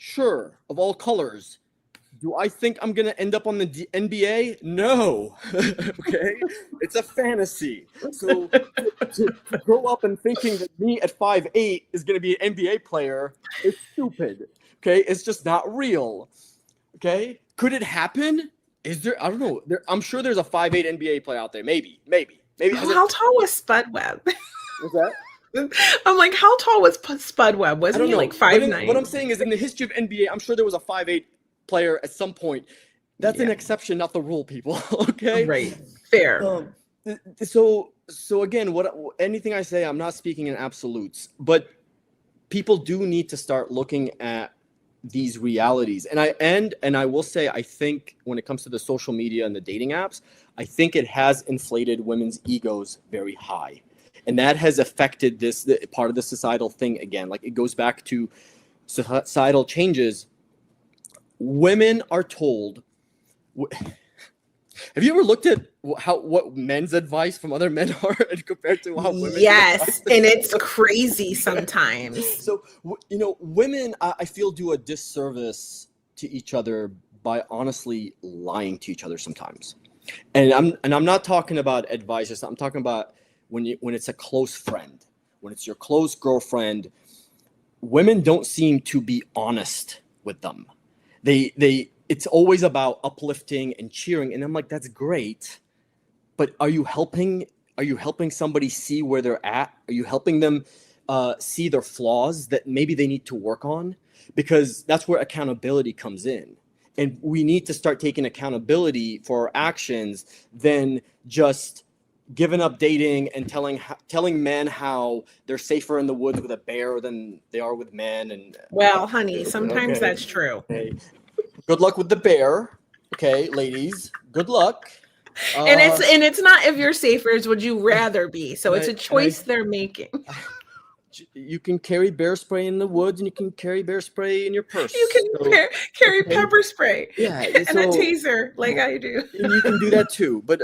Sure, of all colors. Do I think I'm going to end up on the NBA? No. Okay? It's a fantasy. So to grow up and thinking that me at 5'8" is going to be an NBA player is stupid. Okay? It's just not real. Okay? Could it happen? Is there? I don't know. I'm sure there's a 5'8" NBA player out there. Maybe. Oh, how tall was Spud Webb? What's that? I'm like, how tall was Spud Webb? Wasn't he like 5'9"? What I'm saying is, in the history of NBA, I'm sure there was a 5'8" player at some point. That's an exception, not the rule, people. Okay, right, fair. So again, anything I say, I'm not speaking in absolutes, but people do need to start looking at these realities. And I will say, I think when it comes to the social media and the dating apps, I think it has inflated women's egos very high. And that has affected part of the societal thing again. Like, it goes back to societal changes. Women are told. Have you ever looked at what men's advice from other men are compared to how women? Yes, and it's crazy sometimes. So women, I feel, do a disservice to each other by honestly lying to each other sometimes. And I'm not talking about advice. I'm talking about when it's a close friend, when it's your close girlfriend. Women don't seem to be honest with them. It's always about uplifting and cheering, and I'm like, that's great, but are you helping somebody see where they're at? Are you helping them see their flaws that maybe they need to work on? Because that's where accountability comes in, and we need to start taking accountability for our actions than just giving up dating and telling men how they're safer in the woods with a bear than they are with men. And well, honey, sometimes that's true. Okay. Good luck with the bear. Okay, ladies, good luck. And it's not if you're safer, it's would you rather be. So it's a choice they're making. You can carry bear spray in the woods, and you can carry bear spray in your purse. You can carry pepper spray, and a taser like I do. And you can do that too, but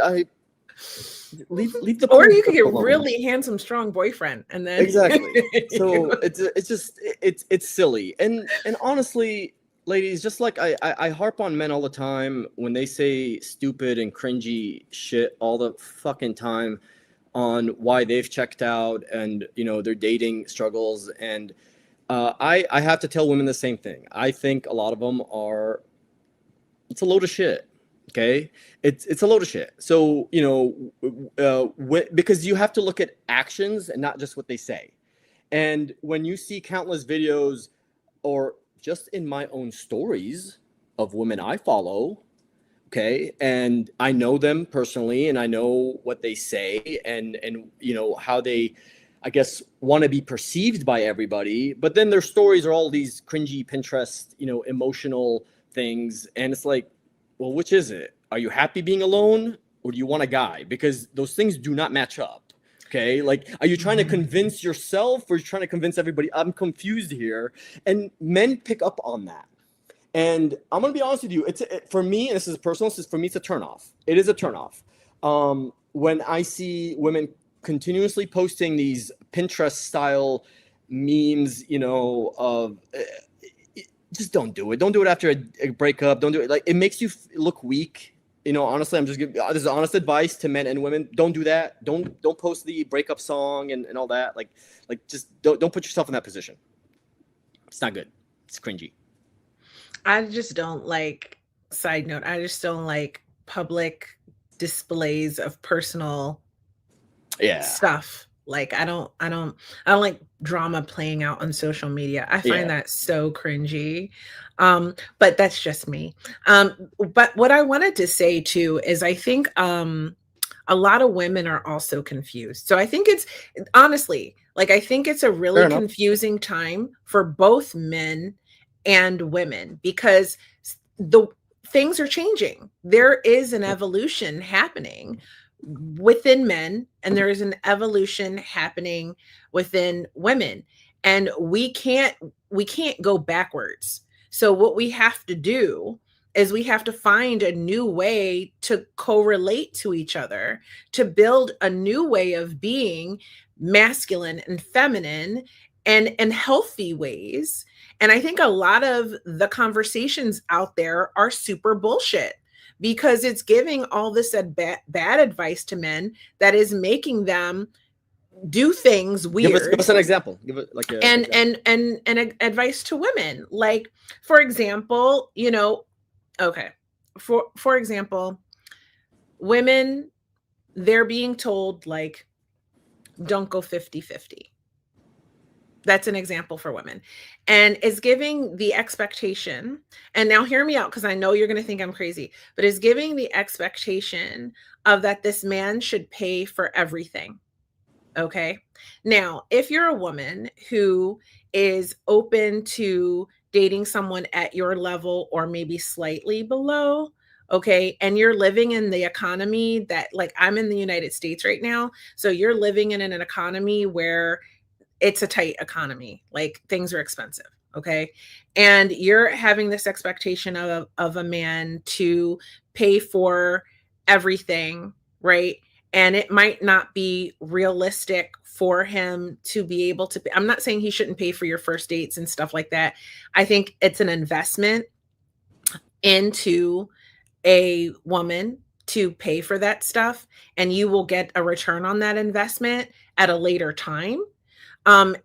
leave the. Or you could get really handsome, strong boyfriend, and then exactly. So it's silly, and honestly, ladies, just like I harp on men all the time when they say stupid and cringy shit all the fucking time on why they've checked out and their dating struggles, and I have to tell women the same thing. I think a lot of them it's a load of shit. Okay, it's a load of shit. So because you have to look at actions and not just what they say. And when you see countless videos, or just in my own stories of women I follow, okay, and I know them personally, and I know what they say, and how they, I guess, want to be perceived by everybody, but then their stories are all these cringy Pinterest, emotional things, and it's like, well, which is it? Are you happy being alone, or do you want a guy? Because those things do not match up. Okay, like, are you trying to convince yourself, or are you trying to convince everybody? I'm confused here, and men pick up on that. And I'm gonna be honest with you. For me, and this is personal. For me, it's a turnoff. It is a turnoff. When I see women continuously posting these Pinterest style memes, of just don't do it. Don't do it after a breakup. Don't do it. Like, it makes you look weak. Honestly, I'm just giving this is honest advice to men and women. Don't do that. Don't post the breakup song and all that. Like just don't put yourself in that position. It's not good. It's cringy. I just don't like, side note, I just don't like public displays of personal stuff. Like, I don't like drama playing out on social media. I find that so cringy. But that's just me. But what I wanted to say too is I think a lot of women are also confused. So I think it's honestly, like, I think it's a really confusing time for both men and women, because the things are changing. There is an evolution happening within men, and there is an evolution happening within women, and we can't go backwards. So what we have to do is we have to find a new way to correlate to each other, to build a new way of being masculine and feminine and in healthy ways. And I think a lot of the conversations out there are super bullshit because it's giving all this bad advice to men that is making them do things weird. Give us an example. Give it like a and example. and advice to women. Like, for example, okay. For example, women, they're being told, like, don't go 50-50. That's an example for women. And it's giving the expectation, and now hear me out because I know you're going to think I'm crazy, but it's giving the expectation of that this man should pay for everything. Okay. Now, if you're a woman who is open to dating someone at your level or maybe slightly below, okay, and you're living in the economy that, like, I'm in the United States right now. So you're living in an economy where it's a tight economy, like things are expensive. Okay. And you're having this expectation of a man to pay for everything, right? And it might not be realistic for him to be able to pay. I'm not saying he shouldn't pay for your first dates and stuff like that. I think it's an investment into a woman to pay for that stuff, and you will get a return on that investment at a later time,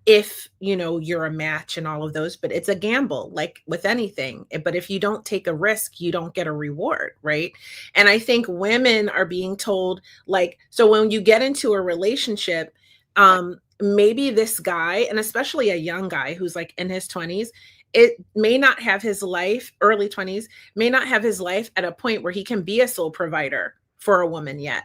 if you're a match and all of those. But it's a gamble, like with anything. But if you don't take a risk, you don't get a reward, right? And I think women are being told, like, so when you get into a relationship, maybe this guy, and especially a young guy who's like in his 20s, it may not have his life, early 20s, may not have his life at a point where he can be a sole provider for a woman yet.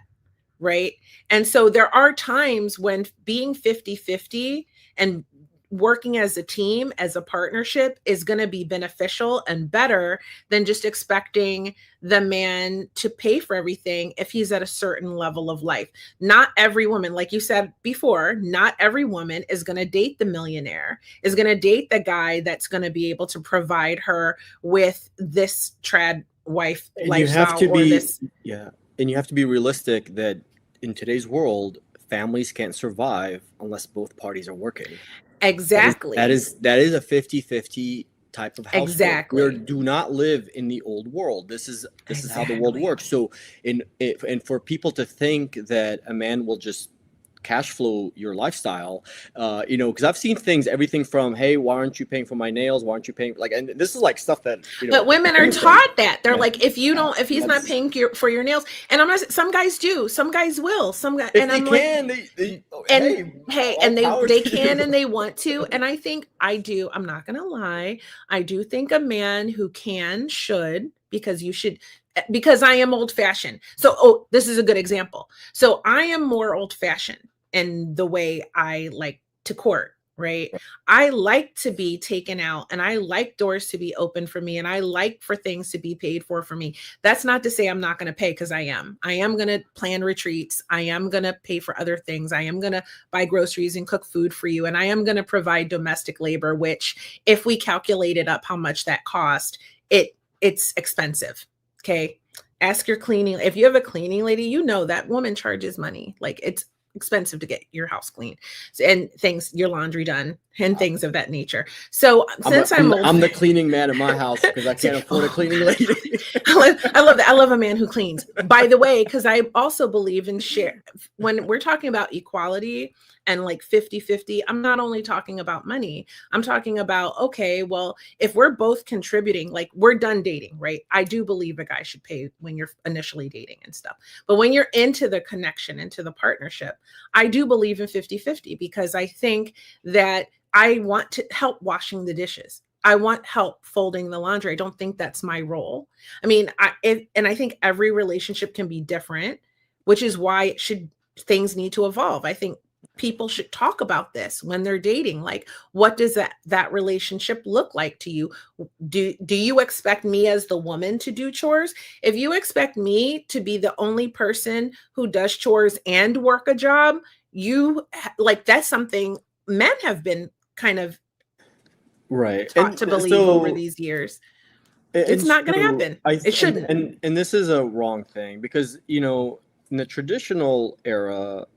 Right. And so there are times when being 50-50 and working as a team, as a partnership, is going to be beneficial and better than just expecting the man to pay for everything if he's at a certain level of life. Not every woman, like you said before, not every woman is going to date the millionaire, is going to date the guy that's going to be able to provide her with this trad wife And lifestyle, you have to be, this. yeah, and you have to be realistic that in today's world, families can't survive unless both parties are working. Exactly. That is a 50-50 type of household. Exactly. We do not live in the old world. This is how the world works. So and for people to think that a man will just cash flow your lifestyle, because I've seen things, everything from, hey, why aren't you paying for my nails, why aren't you paying, like, and this is like stuff that but women are taught that they're Yeah. like, if he's not paying for your nails, and I'm not, some guys do, some guys will, some guys, if and they I'm can, like, they and power they to can you. and they want to. And I think I'm not gonna lie, I do think a man who can should, because I am old fashioned. So, this is a good example. So I am more old fashioned in the way I like to court, right? I like to be taken out, and I like doors to be open for me, and I like for things to be paid for me. That's not to say I'm not going to pay, because I am going to plan retreats. I am going to pay for other things. I am going to buy groceries and cook food for you. And I am going to provide domestic labor, which, if we calculated up how much that cost, it's expensive. Okay. Ask your cleaning. If you have a cleaning lady, that woman charges money. Like, it's expensive to get your house clean and things, your laundry done, and things of that nature. So since I'm the cleaning man in my house because I can't afford a cleaning lady. I love that. I love a man who cleans, by the way, because I also believe in share. When we're talking about equality and like 50-50, I'm not only talking about money. I'm talking about, okay, well, if we're both contributing, like, we're done dating, right? I do believe a guy should pay when you're initially dating and stuff. But when you're into the connection, into the partnership, I do believe in 50-50, because I think that I want to help washing the dishes. I want help folding the laundry. I don't think that's my role. I mean, I think every relationship can be different, which is why things need to evolve. I think people should talk about this when they're dating. Like, what does that relationship look like to you? Do you expect me as the woman to do chores? If you expect me to be the only person who does chores and work a job, that's something men have been kind of taught to believe over these years. It's not going to happen. It shouldn't. And this is a wrong thing, because in the traditional era,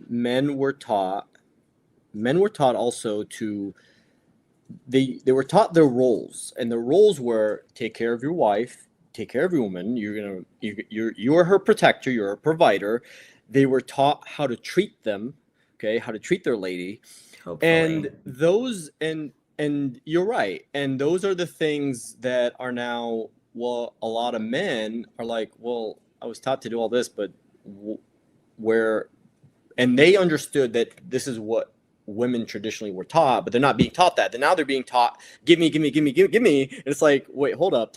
men were taught also to they were taught their roles, and the roles were take care of your wife, take care of your woman. You are her protector, you're a provider. They were taught how to treat them, okay, how to treat their lady. Hopefully. And you're right, and those are the things that are now, well, a lot of men are like, well, I was taught to do all this, but where, and they understood that this is what women traditionally were taught, but they're not being taught that. Then now they're being taught, give me. And it's like, wait, hold up.